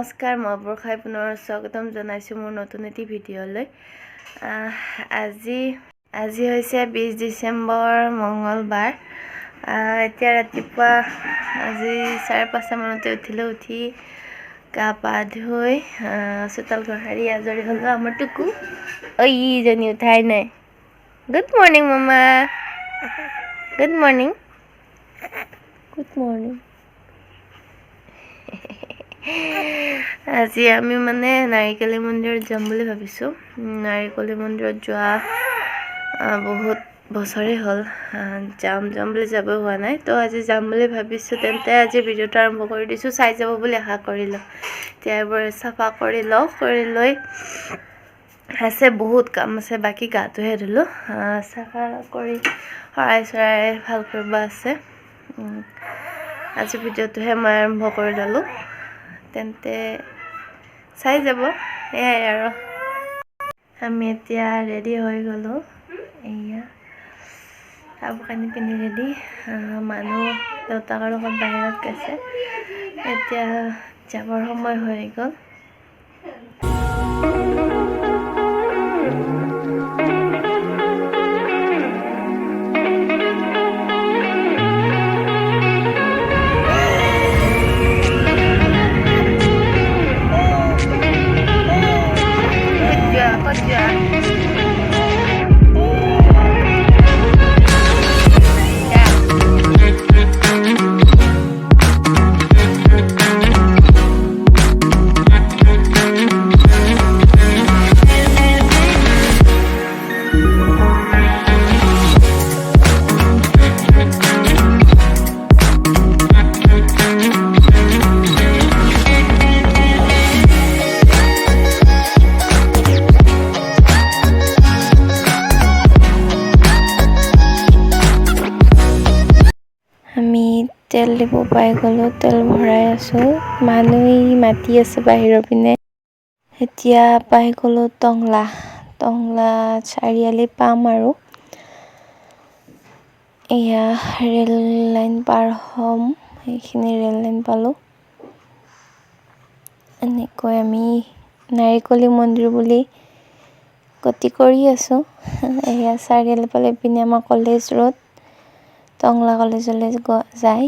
নমস্কাৰ মই বৰখাই পুনৰ স্বাগতম জনাইছো মোৰ নতুন এটি ভিডিঅ'লৈ আজি হৈছে 20 ডিচেম্বৰ মঙ্গলবাৰ এতিয়া ৰাতিপুৱা আজি 5:30 মানতে উঠি গা পা ধুই চোতাল ঘৰ সাৰি আজৰি হ'লো আমাৰ টুকু জনী উঠাই নাই গুড মৰ্নিং মামা গুড মৰ্নিং আজি আমি মানে নাৰিকলি মন্দিৰত যাম বুলি ভাবিছো নাৰিকলি মন্দিৰত যোৱা বহুত বছৰে হ'ল যাম বুলি যাব হোৱা নাই তো আজি যাম বুলি ভাবিছো তেন্তে আজি ভিডিঅ'টো আৰম্ভ কৰি দিছো চাই যাব বুলি আশা কৰিলোতিয়াবোৰ সাফা কৰি লৈ আছে বহুত কাম আছে বাকি গাটোহে ধুলো সাফা কৰি চৰাই ভাল কৰিব আছে আজি ভিডিঅ'টোহে মই আৰম্ভ কৰি দিলো তেন্তে চাই যাব এয়াই আৰু আমি এতিয়া ৰেডি হৈ গলো এয়া কাপোৰ পিন্ধি ৰেডি মানুহ দেউতাকৰ লগত বাহিৰত গৈছে এতিয়া যাবৰ সময় হৈ গ'ল তেল দিব পাই গলো তেল ভৰাই আছো মানুই মাতি আছে বাহিৰৰ পিনে এতিয়া পাই গলো টংলা চাৰিআলি পাম আৰু এয়া ৰেল লাইন পাৰ হম এইখিনি ৰেল লাইন পালো এনেকৈ আমি নাৰিকলি মন্দিৰ বুলি গতি কৰি আছো এয়া চাৰিআলি পালে পিনে আমাৰ কলেজ ৰোড টংলা কলেজলৈ যায়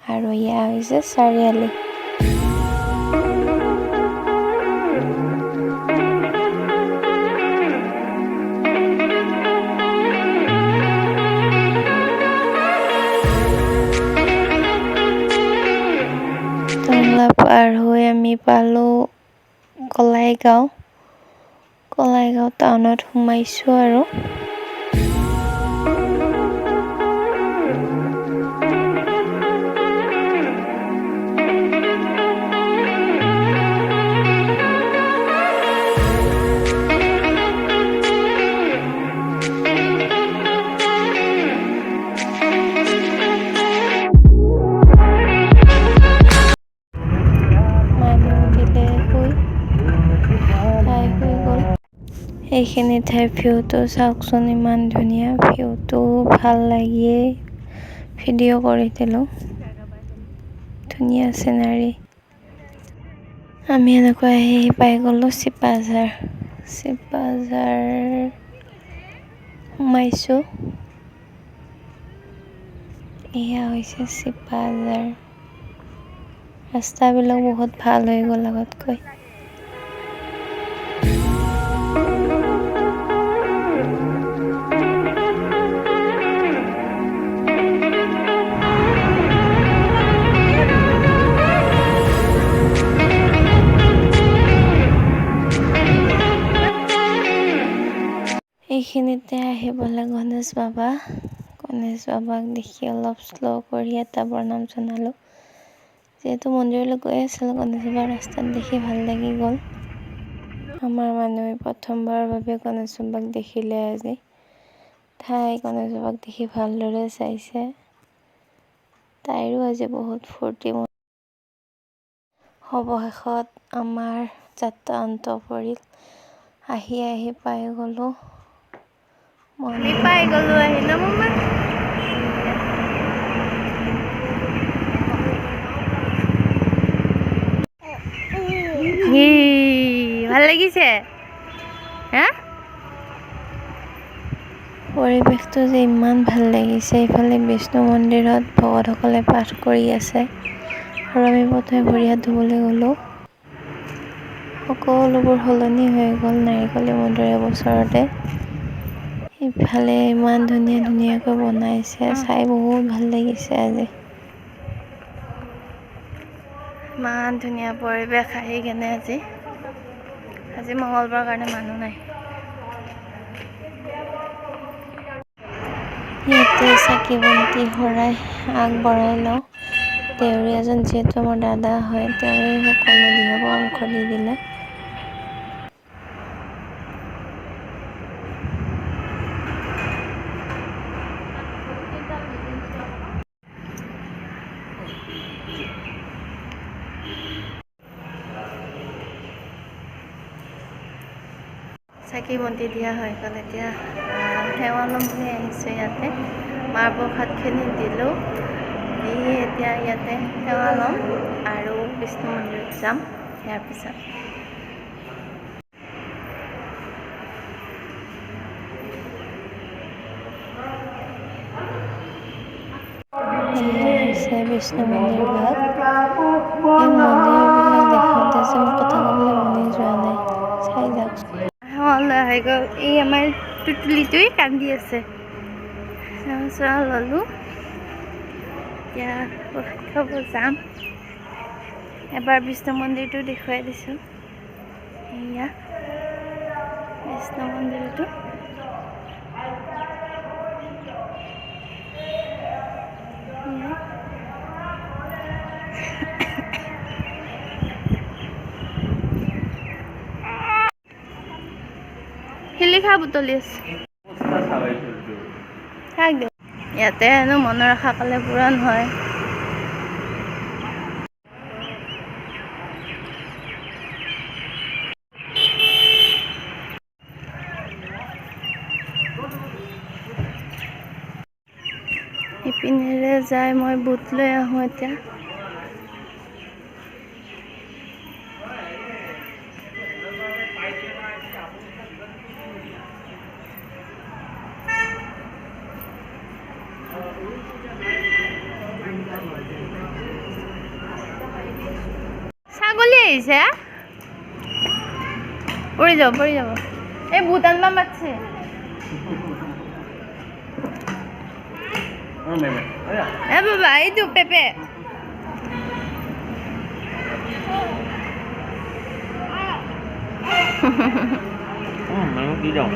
আৰু ইয়া হৈছে চাৰিআলি টংলা পাৰ হৈ আমি পালো কলাইগাঁও টাউনত সোমাইছো আৰু এইখিনি ঠাইৰ ভিউটো চাওকচোন ইমান ধুনীয়া ভিউটো ভাল লাগিয়ে ভিডিঅ' কৰি দিলোঁ ধুনীয়া চিনাৰী আমি এনেকৈ আহি পাই গ'লো চিপাঝাৰ সোমাইছোঁ এয়া হৈছে চিপাঝাৰ ৰাস্তাবিলাক বহুত ভাল হৈ গ'ল আগতকৈ এইখিনিতে আহি পালে গণেশ বাবাক দেখি অলপ শ্ল' কৰি এটা প্ৰণাম জনালোঁ যিহেতু মন্দিৰলৈ গৈ আছিলোঁ গণেশ বাবাৰ ৰাস্তাত দেখি ভাল লাগি গ'ল আমাৰ মানুহে প্ৰথমবাৰৰ বাবে গণেশ বাবাক দেখিলে আজি গণেশ বাবাক দেখি ভালদৰে চাইছে তাইৰো আজি বহুত ফূৰ্তি অৱশেষত আমাৰ যাত্ৰা অন্ত পৰিল আহি পাই গ'লো আহি ন মামা ভাল লাগিছে হা পৰিৱেশটো যে ইমান ভাল লাগিছে ইফালে বিষ্ণু মন্দিৰত ভকতসকলে পাঠ কৰি আছে আৰু আমি প্ৰথমে ভৰি হাত ধুবলৈ গ'লোঁ সকলোবোৰ সলনি হৈ গ'ল নাৰিকলি মন্দিৰ এবছৰতে ইফালে ইমান ধুনীয়াকৈ বনাইছে চাই বহুত ভাল লাগিছে আজি ইমান ধুনীয়া পৰিৱেশ আহি কেনে আজি মঙ্গলবাৰ কাৰণে মানুহ নাই ইয়াতে চাকি বন্তি শৰাই আগবঢ়াই লওঁ দেউৰীয়াজন যিহেতু আমাৰ দাদা হয় তেওঁৱে সকলো দিহব অংশ দি দিলে চাকি বন্তি দিয়া হৈ গ'ল এতিয়া সেৱা ল'ম বুলি আহিছোঁ ইয়াতে মাৰ প্ৰসাদখিনি দিলোঁ দি এতিয়া ইয়াতে সেৱা ল'ম আৰু বিষ্ণু মন্দিৰত যাম ইয়াৰ পিছত হৈছে বিষ্ণু মন্দিৰ ভাগ এই মন্দিৰবিলাক দেখাওঁতে যে মোৰ কথা ক'বলৈ মনে যোৱা নাই চাই যাওকচোন সেৱা হৈ গ'ল এই আমাৰ টুটুলিটোৱে কান্দি আছে সেৱা ল'লোঁ এতিয়া প্ৰসাদ খাব যাম এবাৰ বিষ্ণু মন্দিৰটো দেখুৱাই দিছোঁ এয়া বিষ্ণু মন্দিৰটো শিলিখা বুটলি আছে থাক দিয়ক ইয়াতে হেনো মনৰ আশা ক'লে পূৰণ হয় ইপিনেৰে যাই মই বুট লৈ আহোঁ এতিয়া ছাগলী আহিছে পৰি যাব এই বুট আনবা মাতছে বাবা এইটো পেপে đi đâu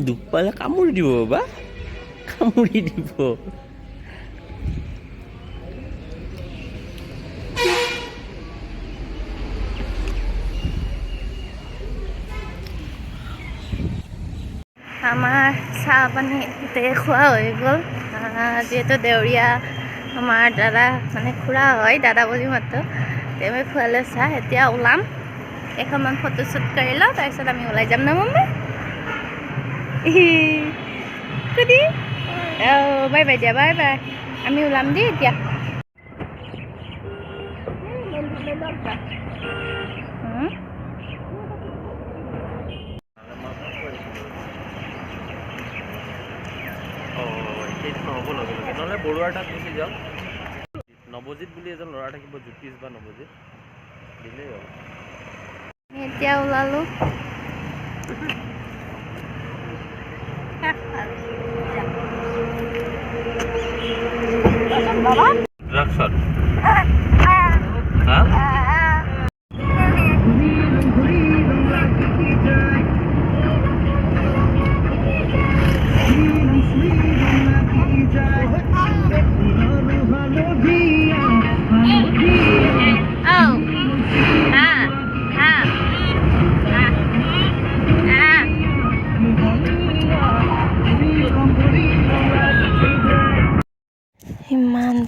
দুপালে কামুৰি দিব বাবা কামুৰি দিব আমাৰ চাহ পানী খোৱা হৈ গ'ল যিহেতু দেউৰীয়া আমাৰ দাদা মানে খুৰা হয় দাদা বুলি মাতো তেওঁৱে খোৱালে চাহ এতিয়া ওলাম এখনমান ফটো শ্বুট কৰি লওঁ তাৰপিছত আমি ওলাই যাম না মম্মী কুদি বাই বাই দিয়া বাই বাই আমি ওলাম দেই এতিয়া নহ'লে বৰুৱাৰ তাত গুচি যাওঁ নৱজিত বুলি এজন ল'ৰা থাকিব জ্যোতিষ বা নৱজিত দিলেই হ'ল এতিয়া ওলালোঁ ড্ৰাগছত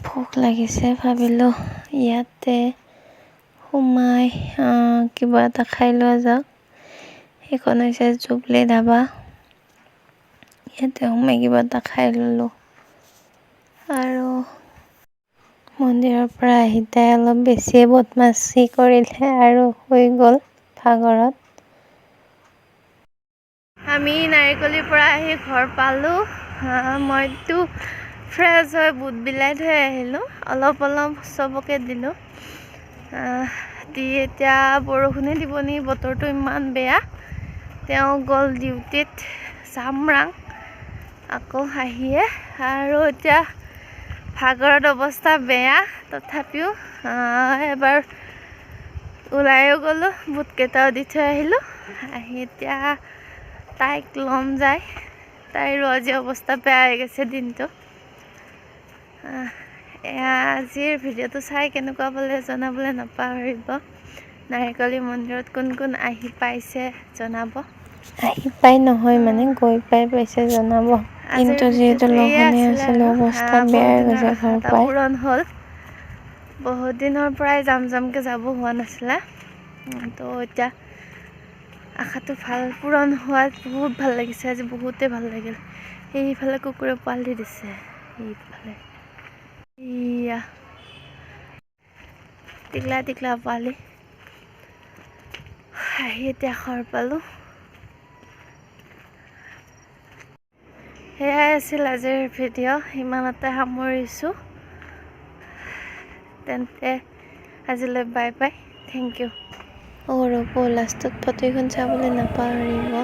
ভোক লাগিছে, ভাবিলোঁ ইয়াতে সোমাই কিবা এটা খাই লোৱা যাওক। সেইখন হৈছে জুবলি ধাবা। ইয়াতে সোমাই কিবা এটা খাই ল'লোঁ। আৰু মন্দিৰৰ পৰা আহি তাই অলপ বেছিয়ে বদমাচি কৰিলে আৰু শুই গ'ল ভাগৰত। আমি নাৰিকলিৰ পৰা আহি ঘৰ পালোঁ। মইতো ফ্ৰেছ হৈ বুট বিলাই থৈ আহিলোঁ, অলপ চবকে দিলোঁ। দি এতিয়া বৰষুণে দিব নি, বতৰটো ইমান বেয়া। তেওঁ গ'ল ডিউটিত, চামৰাং আকৌ আহিয়ে। আৰু এতিয়া ভাগৰত অৱস্থা বেয়া, তথাপিও এবাৰ ওলাইও গ'লোঁ, বুটকেইটাও দি থৈ আহিলোঁ। আহি এতিয়া তাইক ল'ম যায়, তাইৰো আজি অৱস্থা বেয়া হৈ গৈছে দিনটো। আজিৰ ভিডিঅ'টো চাই কেনেকুৱা পালে জনাবলৈ নাপাহৰিব। নাৰিকলি মন্দিৰত কোন কোন আহি পাইছে জনাব। আহি পাই নহয় মানে গৈ পাইছে জনাব। কিন্তু যিহেতু লঘোণে আছিলোঁ, অৱস্থা বেয়া হৈ গৈছে ঘৰ পাই। পূৰণ হ'ল। বহুত দিনৰ পৰাই যামকে যাব হোৱা নাছিলে, তো এতিয়া আশাটো পূৰণ হোৱাত বহুত ভাল লাগিছে। আজি বহুতেই ভাল লাগিল। সেইফালে কুকুৰে পোৱালি দিছে, সেইফালে ইয়া টিকলা পোৱালি। আহি এতিয়া ঘৰ পালোঁ। সেয়াই আছিল আজিৰ ভিডিঅ', ইমানতে সামৰিছোঁ। তেন্তে আজিলৈ বাই বাই, থেংক ইউ। ৰ'ব, লাষ্টত ফটোখন চাবলৈ নাপাহৰিব।